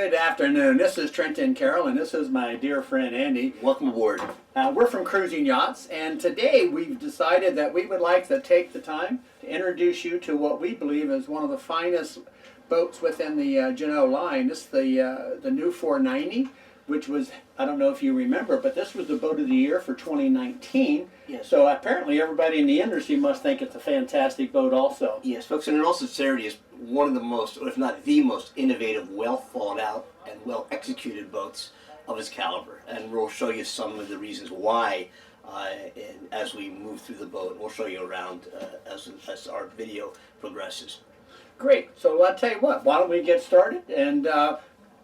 Good afternoon. This is Trent and Carroll, and this is my dear friend Andy. Welcome aboard. We're from Cruising Yachts, and today we've decided that we would like to take the time to introduce you to what we believe is one of the finest boats within the Jeanneau line. This is the new 490, which was, I don't know if you remember, but this was the boat of the year for 2019. Yes. So apparently everybody in the industry must think it's a fantastic boat also. Yes, folks, and in all sincerity, is one of the most, if not the most innovative, well thought out, and well executed boats of its caliber. And we'll show you some of the reasons why as we move through the boat. We'll show you around as our video progresses. Great. So I'll tell you what, why don't we get started and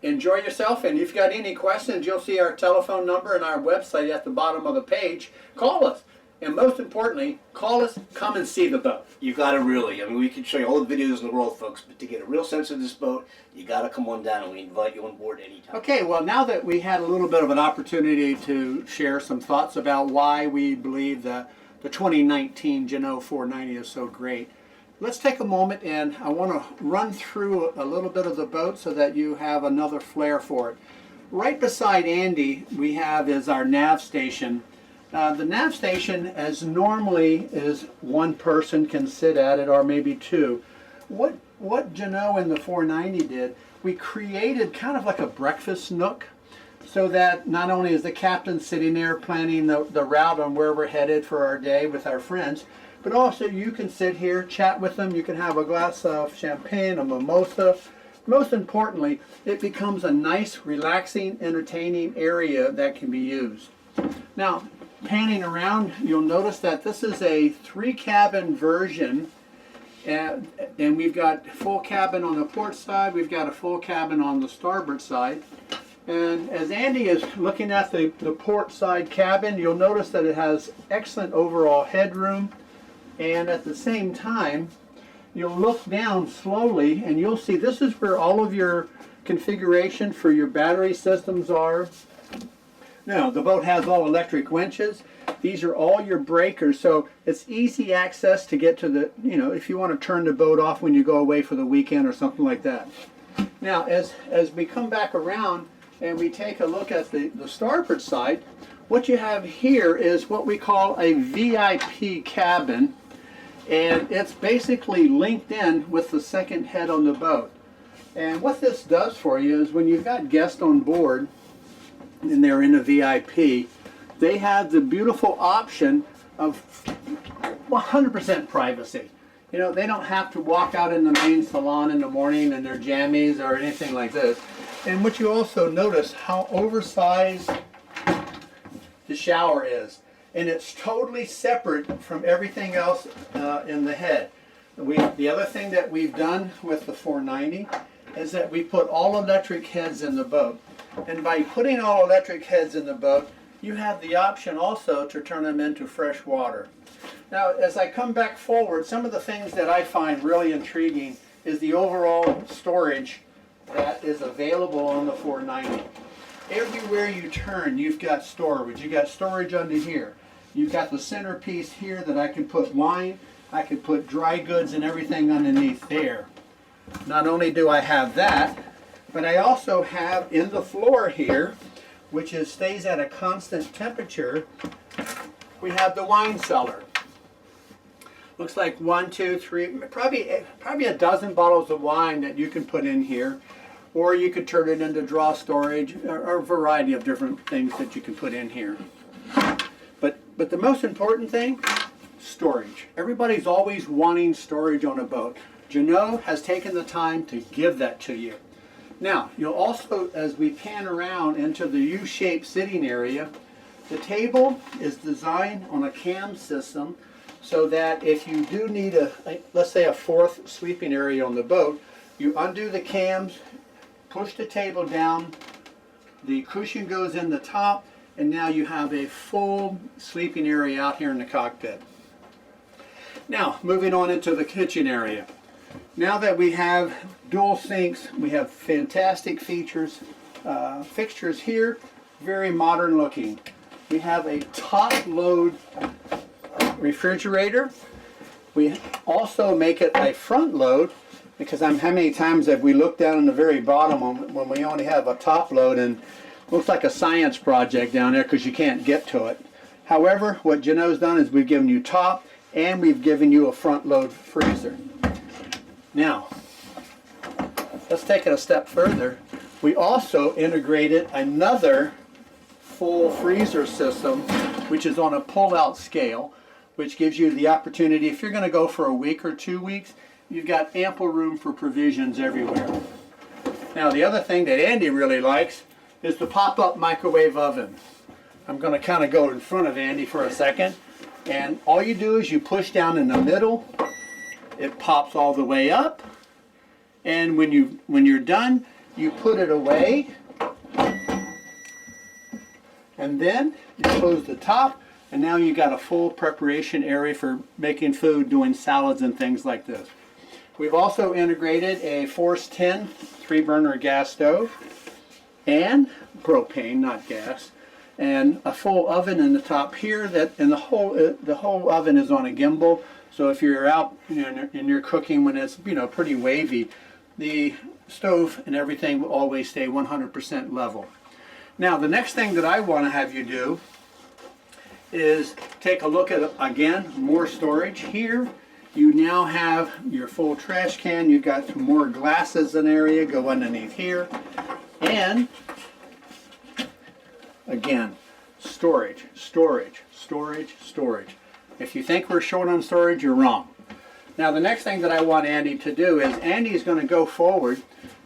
enjoy yourself. And if you've got any questions, you'll see our telephone number and our website at the bottom of the page. Call us. And most importantly, call us, come and see the boat. You got to really, I mean, we can show you all the videos in the world, folks, but to get a real sense of this boat, you got to come on down, and we invite you on board anytime. Okay, well, now that we had a little bit of an opportunity to share some thoughts about why we believe that the 2019 Jeanneau 490 is so great, let's take a moment, and I want to run through a little bit of the boat so that you have another flair for it. Right beside Andy, we have is our nav station. The nav station, as normally is one person can sit at it, or maybe two. What Jeanneau in the 490 did, we created kind of like a breakfast nook, so that not only is the captain sitting there planning the route on where we're headed for our day with our friends, but also you can sit here, chat with them, you can have a glass of champagne, a mimosa. Most importantly, it becomes a nice, relaxing, entertaining area that can be used. Now, panning around, you'll notice that this is a 3-cabin version, and we've got full cabin on the port side, we've got a full cabin on the starboard side. And as Andy is looking at the port side cabin, you'll notice that it has excellent overall headroom, and at the same time, you'll look down slowly and you'll see this is where all of your configuration for your battery systems are. Now, the boat has all electric winches. These are all your breakers, so it's easy access to get to the, if you want to turn the boat off when you go away for the weekend or something like that. Now, as we come back around and we take a look at the starboard side, what you have here is what we call a VIP cabin, and it's basically linked in with the second head on the boat. And what this does for you is when you've got guests on board, and they're in a VIP, they have the beautiful option of 100% privacy. They don't have to walk out in the main salon in the morning in their jammies or anything like this. And what you also notice how oversized the shower is. And it's totally separate from everything else in the head. The other thing that we've done with the 490 is that we put all electric heads in the boat. And by putting all electric heads in the boat, you have the option also to turn them into fresh water. Now, as I come back forward, some of the things that I find really intriguing is the overall storage that is available on the 490. Everywhere you turn, you've got storage. You've got storage under here. You've got the centerpiece here that I can put wine, I can put dry goods and everything underneath there. Not only do I have that, but I also have in the floor here, which stays at a constant temperature, we have the wine cellar. Looks like 1, 2, 3, probably a dozen bottles of wine that you can put in here, or you could turn it into draw storage, or a variety of different things that you can put in here. But the most important thing, storage. Everybody's always wanting storage on a boat. Jeanneau has taken the time to give that to you. Now, you'll also, as we pan around into the U-shaped sitting area, the table is designed on a cam system so that if you do need let's say a fourth sleeping area on the boat, you undo the cams, push the table down, the cushion goes in the top, and now you have a full sleeping area out here in the cockpit. Now, moving on into the kitchen area. Now that we have dual sinks, we have fantastic fixtures here, very modern looking. We have a top load refrigerator. We also make it a front load, because how many times have we looked down in the very bottom when we only have a top load and looks like a science project down there because you can't get to it. However, what Jeanneau's done is we've given you top and we've given you a front load freezer. Now, let's take it a step further. We also integrated another full freezer system, which is on a pull-out scale, which gives you the opportunity, if you're going to go for a week or 2 weeks, you've got ample room for provisions everywhere. Now, the other thing that Andy really likes is the pop-up microwave oven. I'm going to kind of go in front of Andy for a second, and all you do is you push down in the middle, it pops all the way up, and when you're done, you put it away, and then you close the top, and now you got a full preparation area for making food, doing salads and things like this. We've also integrated a Force 10 3-burner gas stove and propane, not gas, and a full oven in the top here. And the whole oven is on a gimbal. So if you're out and you're cooking when it's pretty wavy, the stove and everything will always stay 100% level. Now the next thing that I want to have you do is take a look at, again, more storage here. You now have your full trash can. You've got some more glasses in area go underneath here. And again, storage, storage, storage, storage. If you think we're short on storage, you're wrong. Now the next thing that I want Andy to do is Andy's going to go forward,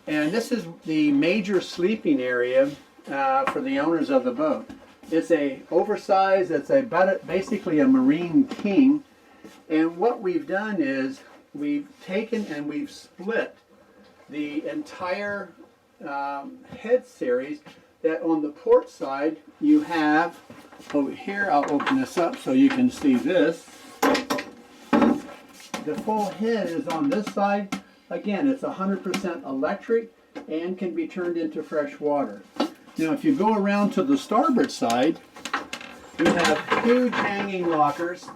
and this is the major sleeping area for the owners of the boat. It's a oversized, basically a Marine King, and what we've done is we've taken and we've split the entire head series. That on the port side you have over here, I'll open this up so you can see this. The full head is on this side. Again, it's 100% electric and can be turned into fresh water. Now if you go around to the starboard side, you have huge hanging lockers,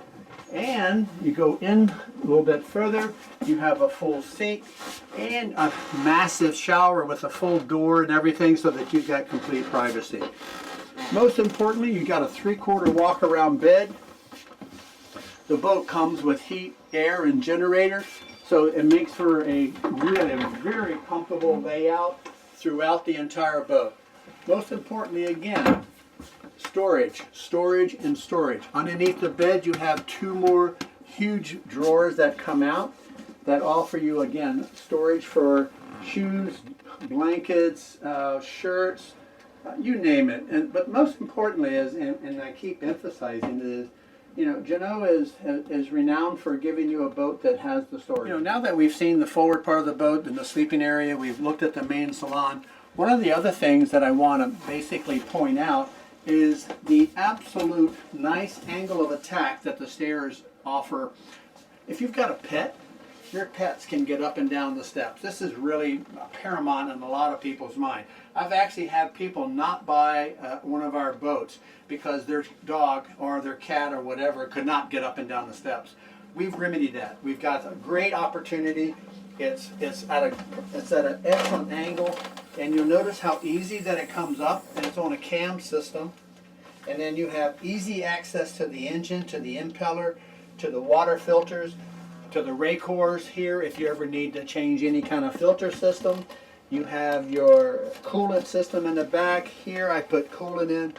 and you go in a little bit further, you have a full sink and a massive shower with a full door and everything so that you've got complete privacy. Most importantly, you've got a 3/4 walk around bed. The boat comes with heat, air, and generator, so it makes for a really very comfortable layout throughout the entire boat. Most importantly, again, storage, storage, and storage. Underneath the bed you have 2 more huge drawers that come out that offer you, again, storage for shoes, blankets, shirts, you name it. But most importantly is, and I keep emphasizing is, Jeanneau is renowned for giving you a boat that has the storage. Now that we've seen the forward part of the boat and the sleeping area, we've looked at the main salon. One of the other things that I want to basically point out is the absolute nice angle of attack that the stairs offer. If you've got a pet, your pets can get up and down the steps. This is really paramount in a lot of people's mind. I've actually had people not buy one of our boats because their dog or their cat or whatever could not get up and down the steps. We've remedied that. We've got a great opportunity. It's at an excellent angle, and you'll notice how easy that it comes up, and it's on a cam system. And then you have easy access to the engine, to the impeller, to the water filters, to the racors here if you ever need to change any kind of filter system. You have your coolant system in the back. Here I put coolant in.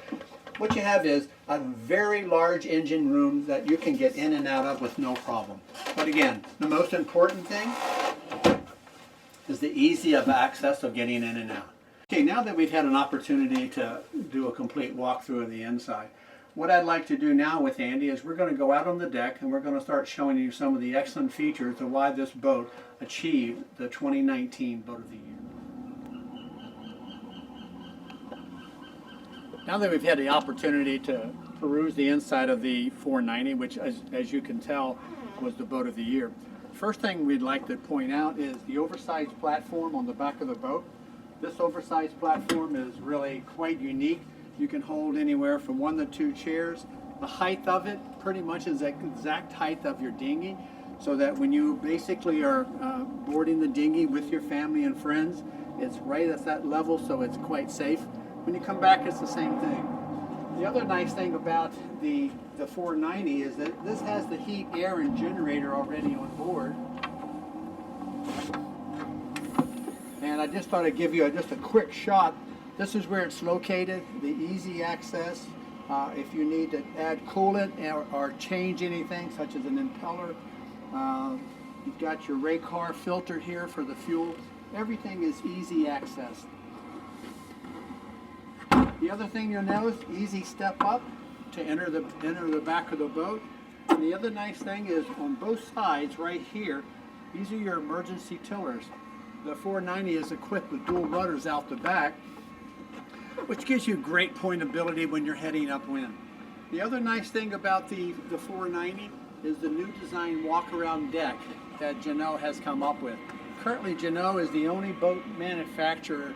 What you have is a very large engine room that you can get in and out of with no problem. But again, the most important thing is the easy of access of getting in and out. Okay, now that we've had an opportunity to do a complete walkthrough of the inside, what I'd like to do now with Andy is we're going to go out on the deck and we're going to start showing you some of the excellent features of why this boat achieved the 2019 Boat of the Year. Now that we've had the opportunity to peruse the inside of the 490, which as you can tell was the Boat of the Year, first thing we'd like to point out is the oversized platform on the back of the boat. This oversized platform is really quite unique. You can hold anywhere from 1 to 2 chairs. The height of it pretty much is the exact height of your dinghy. so that when you basically are boarding the dinghy with your family and friends, it's right at that level, so it's quite safe. When you come back, it's the same thing. The other nice thing about the 490 is that this has the heat, air, and generator already on board. And I just thought I'd give you just a quick shot. This is where it's located, the easy access. If you need to add coolant or change anything, such as an impeller, you've got your Raycar filter here for the fuel. Everything is easy access. The other thing you'll notice, easy step up to enter the back of the boat. And the other nice thing is on both sides right here, these are your emergency tillers. The 490 is equipped with dual rudders out the back, which gives you great pointability when you're heading upwind. The other nice thing about the 490 is the new design walk-around deck that Jeanneau has come up with. Currently, Jeanneau is the only boat manufacturer,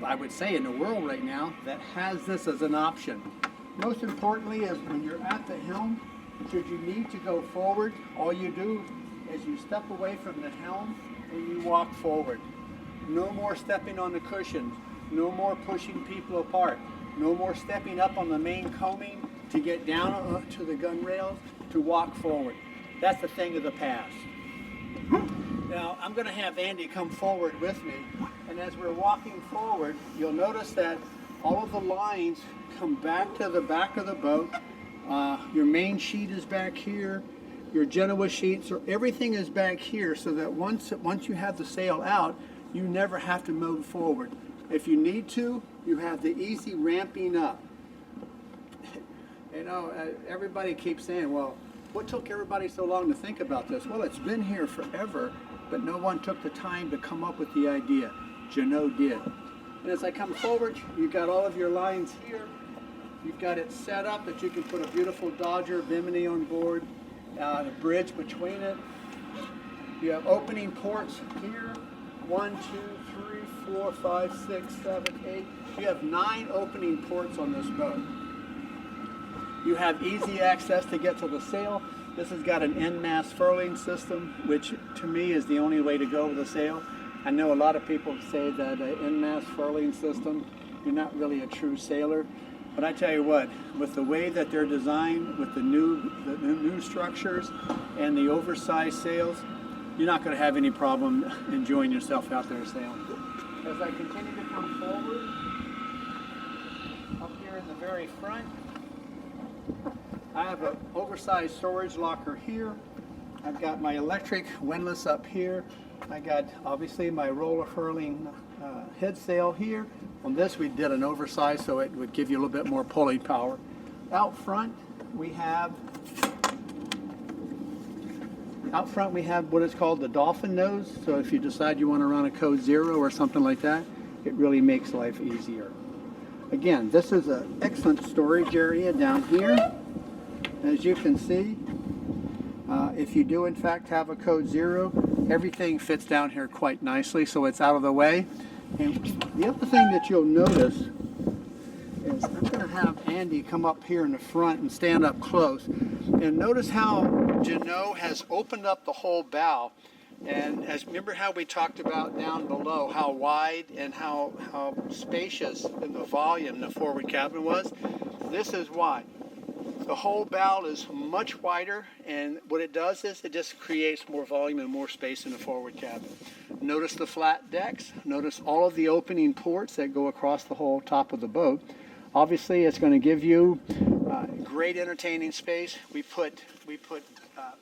I would say, in the world right now that has this as an option. Most importantly is when you're at the helm, should you need to go forward, all you do is you step away from the helm and you walk forward. No more stepping on the cushions, no more pushing people apart, no more stepping up on the main coaming to get down to the gun rails to walk forward. That's a thing of the past. Now I'm going to have Andy come forward with me, and as we're walking forward, you'll notice that all of the lines come back to the back of the boat. Your main sheet is back here. Your Jeanneau sheets, or everything is back here, so that once you have the sail out, you never have to move forward. If you need to, you have the easy ramping up. You know, everybody keeps saying, well, what took everybody so long to think about this? Well, it's been here forever, but no one took the time to come up with the idea. Jeanneau did. And as I come forward, you've got all of your lines here. You've got it set up that you can put a beautiful Dodger Bimini on board, a bridge between it. You have opening ports here. 1, 2, 3, 4, 5, 6, 7, 8. You have 9 opening ports on this boat. You have easy access to get to the sail. This has got an end-mast furling system, which to me is the only way to go with a sail. I know a lot of people say that an end-mast furling system, you're not really a true sailor. But I tell you what, with the way that they're designed, with the new structures and the oversized sails, you're not going to have any problem enjoying yourself out there sailing. As I continue to come forward, up here in the very front, I have an oversized storage locker here. I've got my electric windlass up here. I got obviously my roller furling head sail here. On this we did an oversized so it would give you a little bit more pulling power. Out front we have what is called the dolphin nose. So if you decide you want to run a code 0 or something like that, it really makes life easier. Again, this is an excellent storage area down here. As you can see, if you do in fact have a code 0, everything fits down here quite nicely, so it's out of the way. And the other thing that you'll notice is I'm going to have Andy come up here in the front and stand up close. And notice how Jeanneau has opened up the whole bow. And remember how we talked about down below, how wide and how spacious in the volume the forward cabin was? This is why. The whole bow is much wider, and what it does is it just creates more volume and more space in the forward cabin. Notice the flat decks. Notice all of the opening ports that go across the whole top of the boat. Obviously, it's going to give you great entertaining space. We put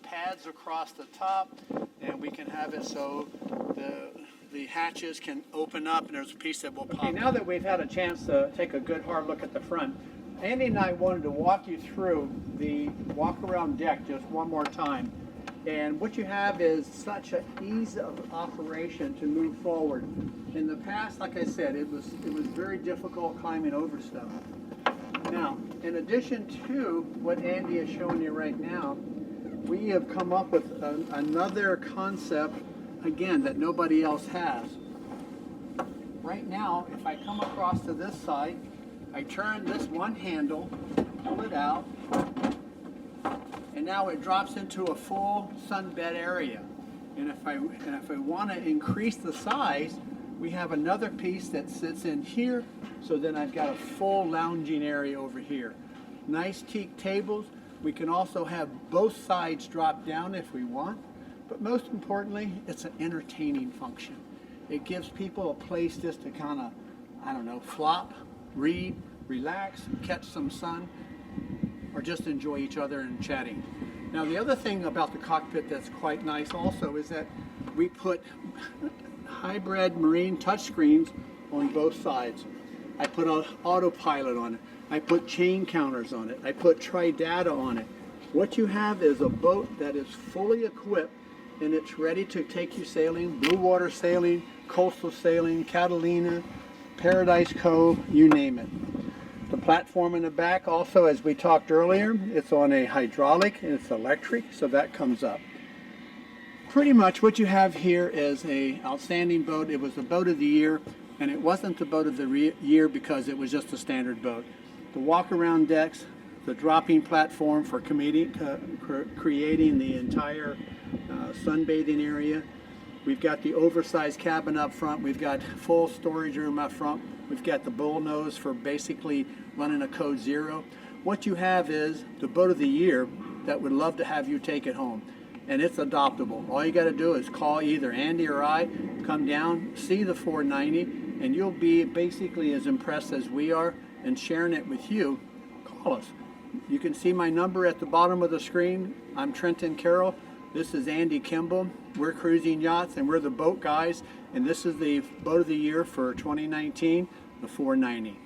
pads across the top, and we can have it so the hatches can open up, and there's a piece that will pop. Okay, now that we've had a chance to take a good hard look at the front, Andy and I wanted to walk you through the walk-around deck just one more time. And what you have is such an ease of operation to move forward. In the past, like I said, it was very difficult climbing over stuff. Now, in addition to what Andy is showing you right now, we have come up with another concept, again, that nobody else has. Right now, if I come across to this side, I turn this one handle, pull it out, and now it drops into a full sunbed area. And if I want to increase the size, we have another piece that sits in here, so then I've got a full lounging area over here. Nice teak tables. We can also have both sides drop down if we want, but most importantly, it's an entertaining function. It gives people a place just to kind of, I don't know, flop, read, relax, catch some sun, or just enjoy each other and chatting. Now the other thing about the cockpit that's quite nice also is that we put hybrid marine touchscreens on both sides. I put an autopilot on it. I put chain counters on it. I put tri-data on it. What you have is a boat that is fully equipped and it's ready to take you sailing, blue water sailing, coastal sailing, Catalina, Paradise Cove, you name it. The platform in the back also, as we talked earlier, it's on a hydraulic and it's electric, so that comes up. Pretty much what you have here is a outstanding boat. It was the boat of the year, and it wasn't the boat of the year because it was just a standard boat. The walk-around decks, the dropping platform for creating the entire sunbathing area. We've got the oversized cabin up front. We've got full storage room up front. We've got the bull nose for basically running a code 0. What you have is the boat of the year that would love to have you take it home. And it's adoptable. All you got to do is call either Andy or I, come down, see the 490, and you'll be basically as impressed as we are, and sharing it with you. Call us. You can see my number at the bottom of the screen. I'm Trent and Carroll. This is Andy Kimbel. We're Cruising Yachts and we're the boat guys, and this is the boat of the year for 2019, the 490.